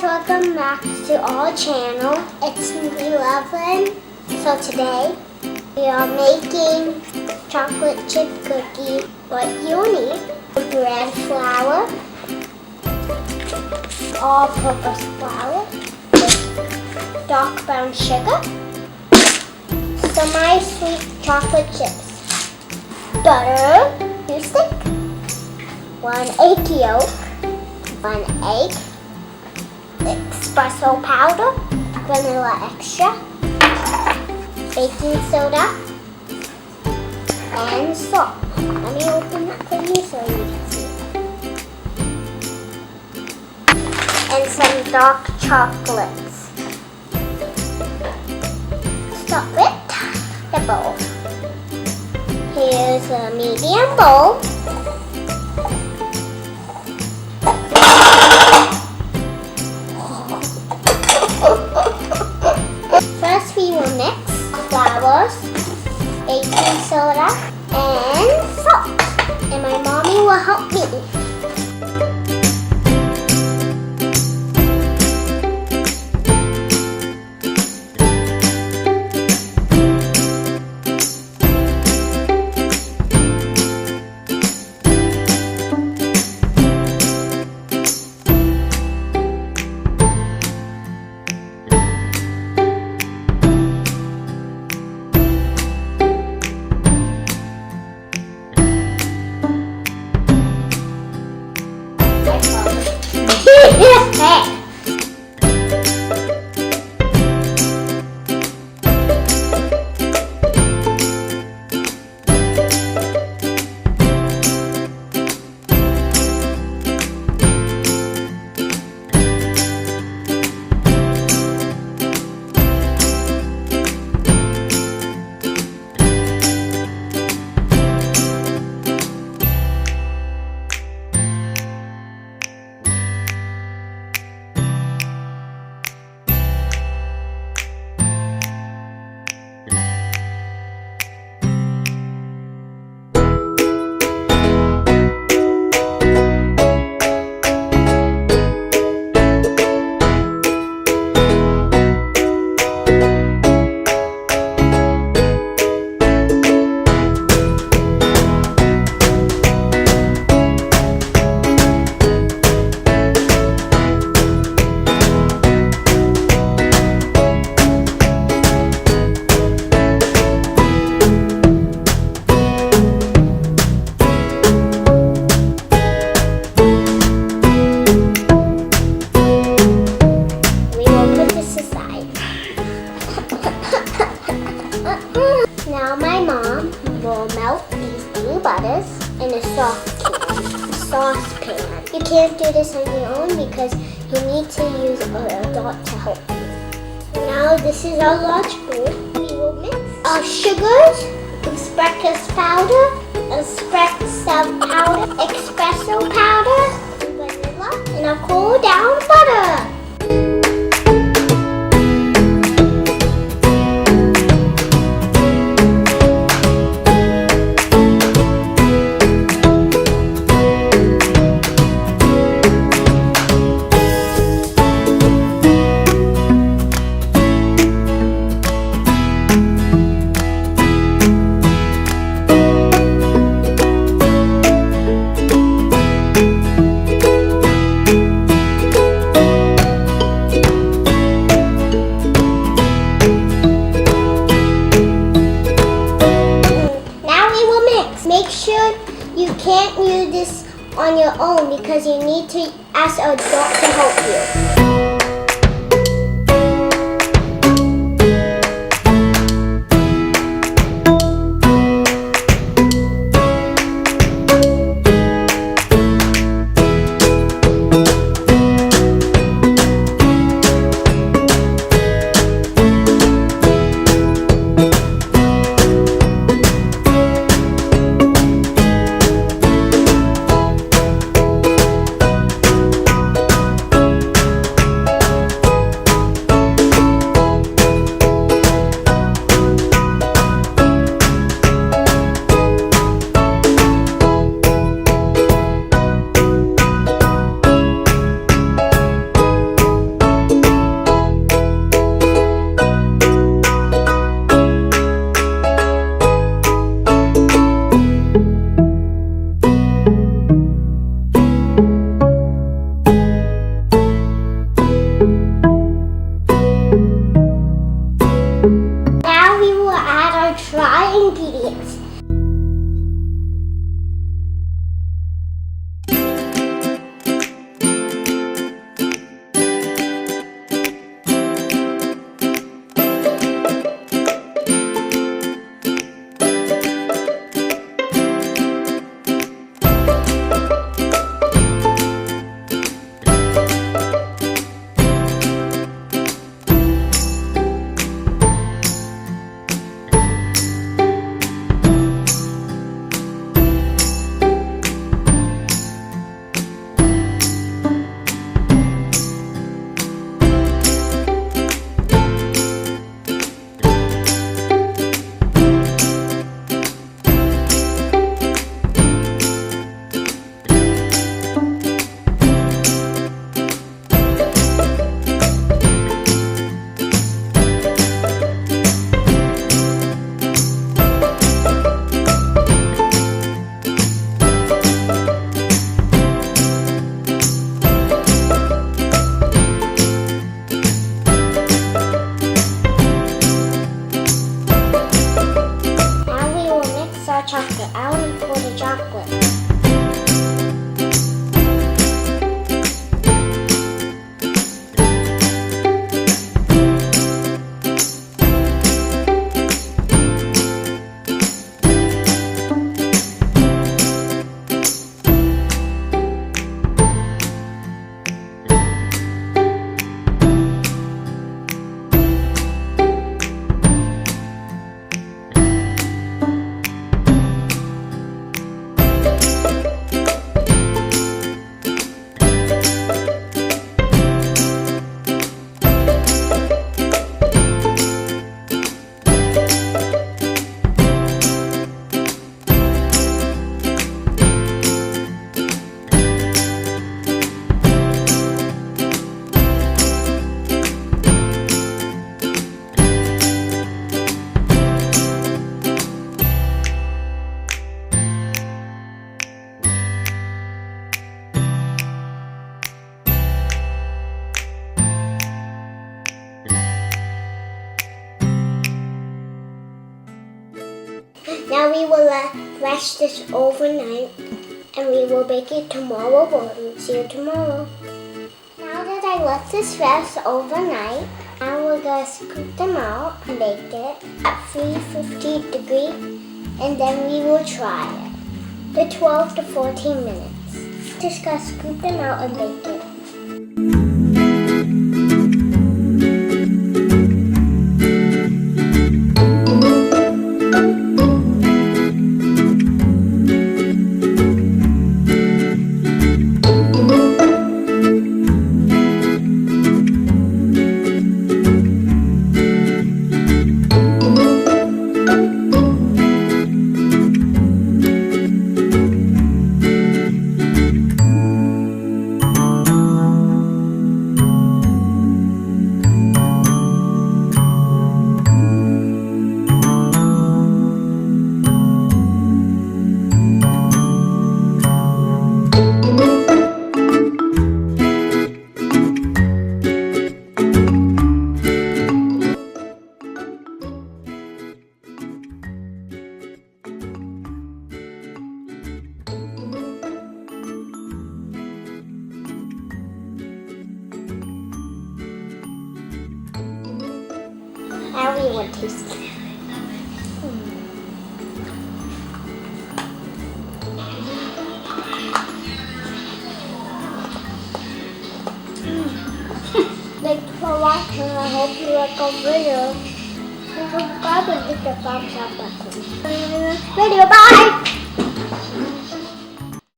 welcome back to our channel. It's me, Lovelyn. So today we are making chocolate chip cookie. What you need: bread flour, all-purpose flour, dark brown sugar, some nice sweet chocolate chips, butter, 2 sticks, 1 egg yolk, 1 egg, espresso powder, vanilla extra, baking soda, and salt. Let me open that for you so you can see. And some dark chocolates. Start with the bowl. Here's a medium bowl. First we will mix flours, baking soda, and salt. And my mommy will help me. Now my mom will melt these blue butters in a saucepan. You can't do this on your own because you need to use an adult to help you. Now this is our large bowl. We will mix our sugars, espresso powder, vanilla, and our cool down butter. Make sure you can't use this on your own because you need to ask an adult to help you. Now we will rest this overnight and we will bake it tomorrow morning. See you tomorrow. Now that I let this rest overnight, now we're going to scoop them out and bake it at 350 degrees, and then we will try it. The 12 to 14 minutes. Just going to scoop them out and bake it. Everyone taste it. Thanks for watching. I hope you like our video. Subscribe and hit the thumbs up button. See you in the next video. Bye!